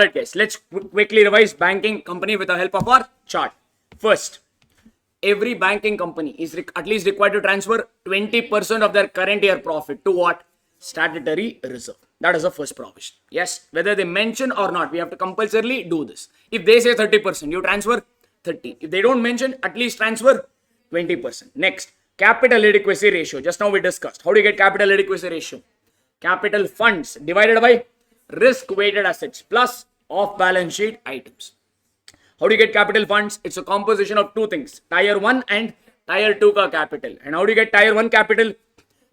right, guys. Let's quickly revise banking company with the help of our chart. First, every banking company is at least required to transfer 20% of their current year profit to what? Statutory reserve. That is the first provision. Yes, whether they mention or not, we have to compulsorily do this. If they say 30%, you transfer 30. If they don't mention, at least transfer 20%. Next, capital adequacy ratio. Just now we discussed. How do you get capital adequacy ratio? Capital funds divided by risk-weighted assets plus off-balance sheet items. How do you get capital funds? It's a composition of two things, tier 1 and tier 2 ka capital. And how do you get tier 1 capital?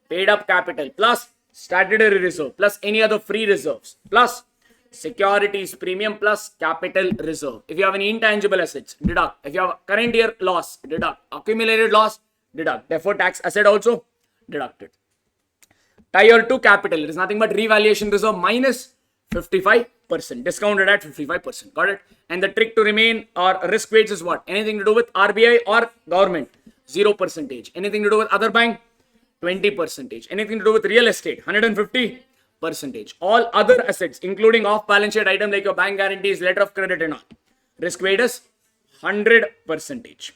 Paid up capital plus statutory reserve plus any other free reserves plus securities premium plus capital reserve. If you have any intangible assets, deduct. If you have current year loss, deduct. Accumulated loss, deduct. Therefore, tax asset also deducted. Tier 2 capital, it is nothing but revaluation reserve minus 55%, discounted at 55%. Got it? And the trick to remain or risk weights is what? Anything to do with RBI or government, 0%. Anything to do with other bank, 20%. Anything to do with real estate, 150%. All other assets, including off-balance sheet item like your bank guarantees, letter of credit and all, risk weight is 100%.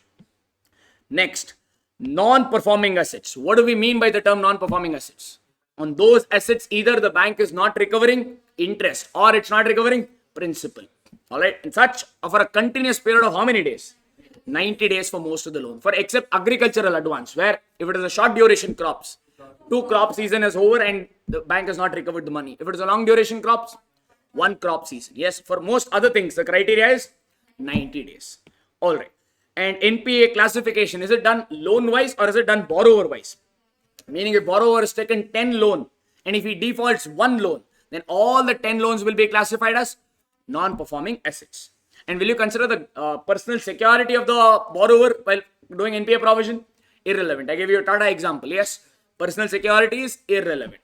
Next, non-performing assets. What do we mean by the term non-performing assets? On those assets, either the bank is not recovering interest or it's not recovering principal. All right. And such for a continuous period of how many days? 90 days for most of the loan. For except agricultural advance, where if it is a short duration crops, 2 crop season is over and the bank has not recovered the money. If it is a long duration crops, 1 crop season. Yes. For most other things, the criteria is 90 days. All right. And NPA classification, is it done loan wise or is it done borrower wise? Meaning if borrower has taken 10 loan and if he defaults 1 loan, then all the 10 loans will be classified as non-performing assets. And will you consider the personal security of the borrower while doing NPA provision? Irrelevant. I gave you a Tata example. Yes, personal security is irrelevant.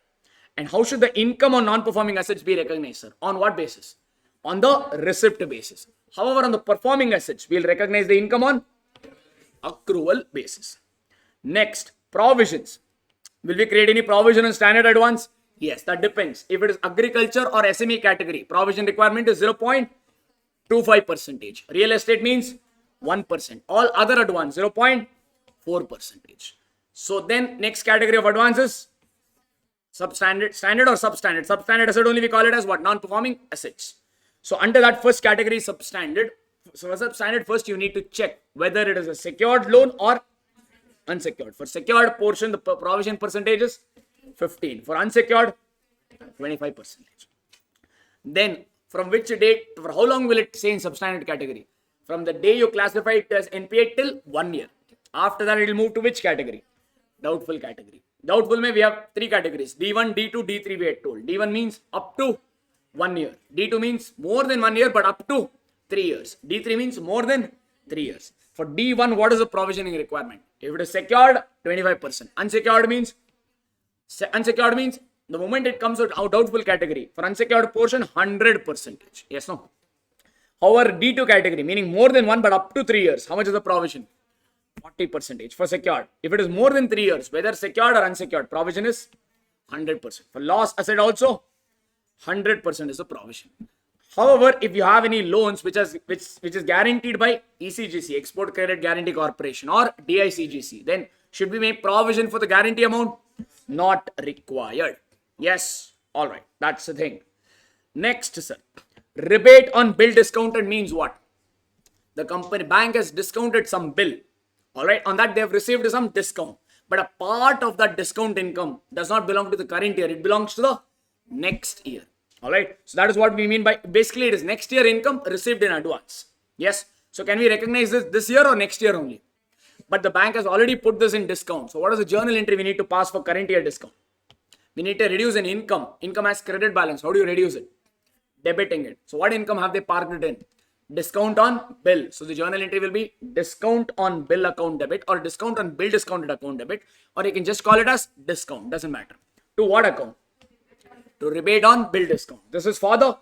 And how should the income on non-performing assets be recognized, sir? On what basis? On the receipt basis. However, on the performing assets, we'll recognize the income on accrual basis. Next, provisions. Will we create any provision on standard advance? Yes, that depends. If it is agriculture or SME category, provision requirement is 0.25%. Real estate means 1%. All other advance, 0.4%. So then next category of advances, substandard, standard or substandard. Substandard asset only we call it as what? Non-performing assets. So under that first category, substandard. So as substandard, first you need to check whether it is a secured loan or unsecured. For secured portion, the provision percentage is 15. For unsecured, 25%. Then from which date, for how long will it say in substandard category? From the day you classify it as NPA till 1 year. After that, it will move to which category? Doubtful category. Doubtful may we have 3 categories. D1, D2, D3 we had told. D1 means up to 1 year. D2 means more than 1 year but up to 3 years. D3 means more than 3 years. For D1, what is the provisioning requirement? If it is secured, 25%. Unsecured means the moment it comes out doubtful category. For unsecured portion, 100%. Yes, no? However, D2 category, meaning more than 1 but up to 3 years. How much is the provision? 40% for secured. If it is more than 3 years, whether secured or unsecured, provision is 100%. For loss asset also, 100% is the provision. However, if you have any loans which is guaranteed by ECGC, Export Credit Guarantee Corporation, or DICGC, then should we make provision for the guarantee amount? Not required. Yes. All right. That's the thing. Next, sir. Rebate on bill discounted means what? The bank has discounted some bill. All right. On that, they have received some discount. But a part of that discount income does not belong to the current year. It belongs to the next year. All right. So that is what we mean by, basically it is next year income received in advance. Yes. So can we recognize this year or next year only? But the bank has already put this in discount. So what is the journal entry we need to pass for current year discount? We need to reduce an income. Income has credit balance. How do you reduce it? Debiting it. So what income have they parked it in? Discount on bill. So the journal entry will be discount on bill account debit or discount on bill discounted account debit, or you can just call it as discount. Doesn't matter. To what account? To rebate on bill discount. This is for the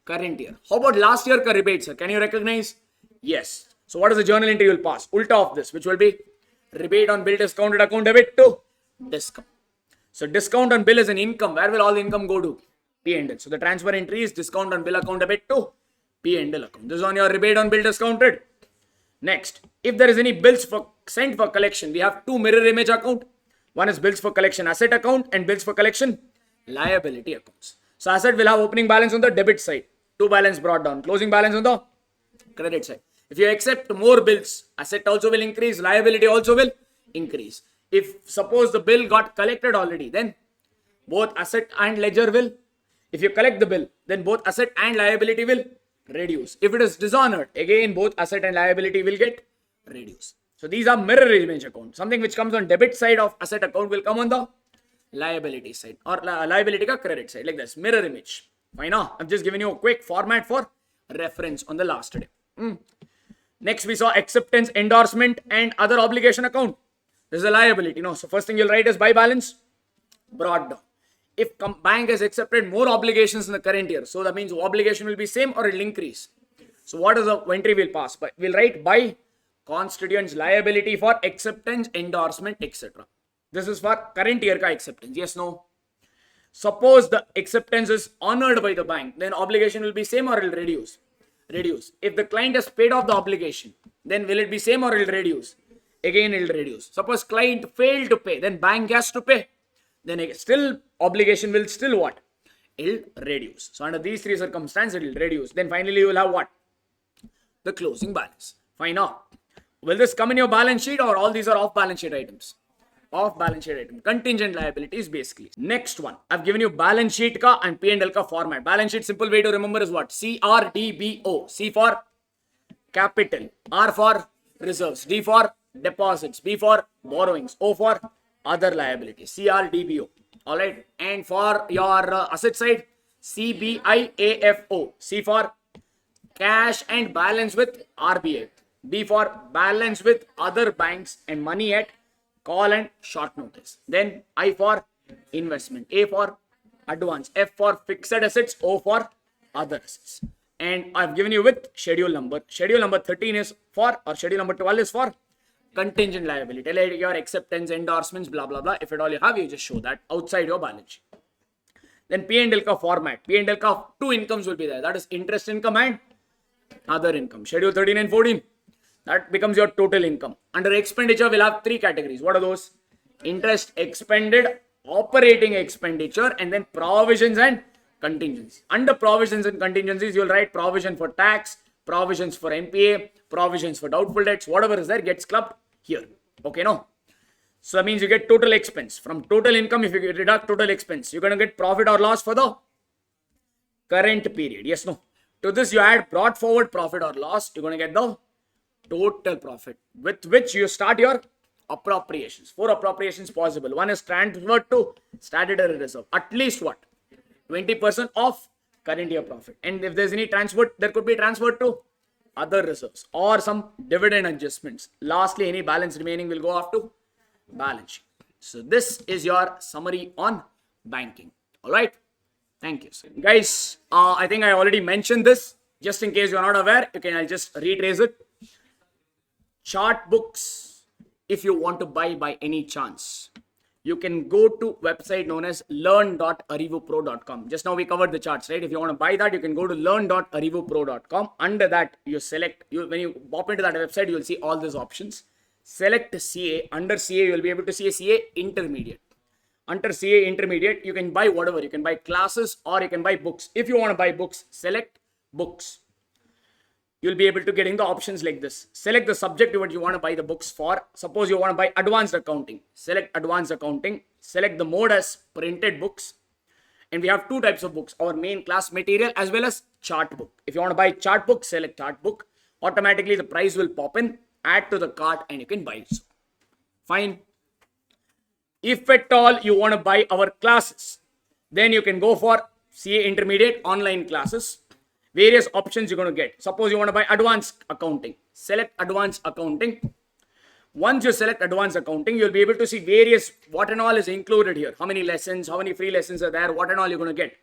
current year. How about last year ka rebate, sir? Can you recognize? Yes. So what is the journal entry you will pass? Ulta of this, which will be rebate on bill discounted account debit to discount. So discount on bill is an income. Where will all the income go to? P&L. So the transfer entry is discount on bill account debit to P&L account. This is on your rebate on bill discounted. Next, if there is any bills for sent for collection, we have two mirror image account. One is bills for collection asset account and bills for collection liability accounts. So asset will have opening balance on the debit side, two balance brought down, closing balance on the credit side. If you accept more bills, asset also will increase, liability also will increase. If suppose the bill got collected already, then both asset and ledger will, if you collect the bill, then both asset and liability will reduce. If it is dishonored, again both asset and liability will get reduced. So these are mirror image account. Something which comes on debit side of asset account will come on the liability side, or liability ka credit side, like this, mirror image. Fine. Now I've just given you a quick format for reference on the last day. Next we saw acceptance, endorsement and other obligation account. This is a liability. No, so first thing you'll write is by balance brought down. If bank has accepted more obligations in the current year, so that means obligation will be same or it will increase. So what is the entry we'll pass? But we'll write by constituents liability for acceptance, endorsement, etc. This is for current year ka acceptance. Yes, no. Suppose the acceptance is honored by the bank, then obligation will be same or it will reduce. Reduce. If the client has paid off the obligation, then will it be same or it will reduce? Again it will reduce. Suppose client failed to pay, then bank has to pay. Then still obligation will still what? It will reduce. So under these three circumstances, it will reduce. Then finally you will have what? The closing balance. Fine. Now, will this come in your balance sheet or all these are off balance sheet items? Off balance sheet item. Contingent liabilities basically. Next one. I've given you balance sheet ka and P&L ka format. Balance sheet, simple way to remember is what? CRDBO. C for capital. R for reserves. D for deposits. B for borrowings. O for other liabilities. CRDBO. Alright. And for your asset side, CBIAFO. C for cash and balance with RBI. B for balance with other banks and money at call and short notice. Then I for investment. A for advance. F for fixed assets. O for other assets. And I've given you with schedule number. Schedule number 13 is for, or schedule number 12 is for contingent liability. Like your acceptance, endorsements, blah, blah, blah. If at all you have, you just show that outside your balance sheet. Then P&L ka format. P&L ka two incomes will be there. That is interest income and other income. Schedule 13 and 14. That becomes your total income. Under expenditure, we'll have three categories. What are those? Interest expended, operating expenditure, and then provisions and contingencies. Under provisions and contingencies, you'll write provision for tax, provisions for NPA, provisions for doubtful debts, whatever is there gets clubbed here. Okay, no? So that means you get total expense. From total income, if you deduct total expense, you're going to get profit or loss for the current period. Yes, no? To this, you add brought forward profit or loss. You're going to get the total profit with which you start your appropriations. 4 appropriations possible. One is transferred to statutory reserve. At least what? 20% of current year profit. And if there's any transfer, there could be transferred to other reserves or some dividend adjustments. Lastly, any balance remaining will go off to balance sheet. So this is your summary on banking. All right. Thank you. So guys, I think I already mentioned this. Just in case you're not aware, I'll just retrace it. Chart books, if you want to buy by any chance, you can go to website known as learn.arivupro.com. Just now we covered the charts, right? If you want to buy that, you can go to learn.arivupro.com. Under that, you select, when you pop into that website, you'll see all these options. Select CA. Under CA, you'll be able to see a CA intermediate. Under CA intermediate, you can buy whatever. You can buy classes or you can buy books. If you want to buy books, select books. You'll be able to get in the options like this. Select the subject what you want to buy the books for. Suppose you want to buy advanced accounting. Select advanced accounting. Select the mode as printed books. And we have two types of books. Our main class material as well as chart book. If you want to buy chart book, select chart book. Automatically the price will pop in. Add to the cart and you can buy it. Fine. If at all you want to buy our classes, then you can go for CA intermediate online classes. Various options you're going to get. Suppose you want to buy advanced accounting. Select advanced accounting. Once you select advanced accounting, you'll be able to see various, what and all is included here. How many lessons, how many free lessons are there, what and all you're going to get.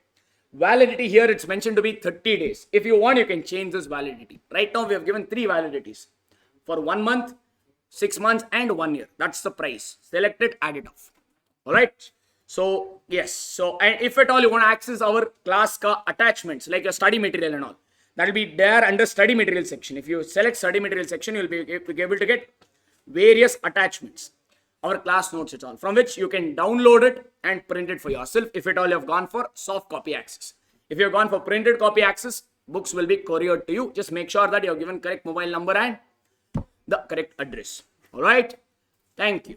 Validity here, it's mentioned to be 30 days. If you want, you can change this validity. Right now, we have given 3 validities. For 1 month, 6 months and 1 year. That's the price. Select it, add it off. Alright. So, yes. So, and if at all you want to access our class attachments, like your study material and all. That will be there under study material section. If you select study material section, you will be able to get various attachments, our class notes at all, from which you can download it and print it for yourself if at all you have gone for soft copy access. If you have gone for printed copy access, books will be couriered to you. Just make sure that you have given correct mobile number and the correct address. All right. Thank you.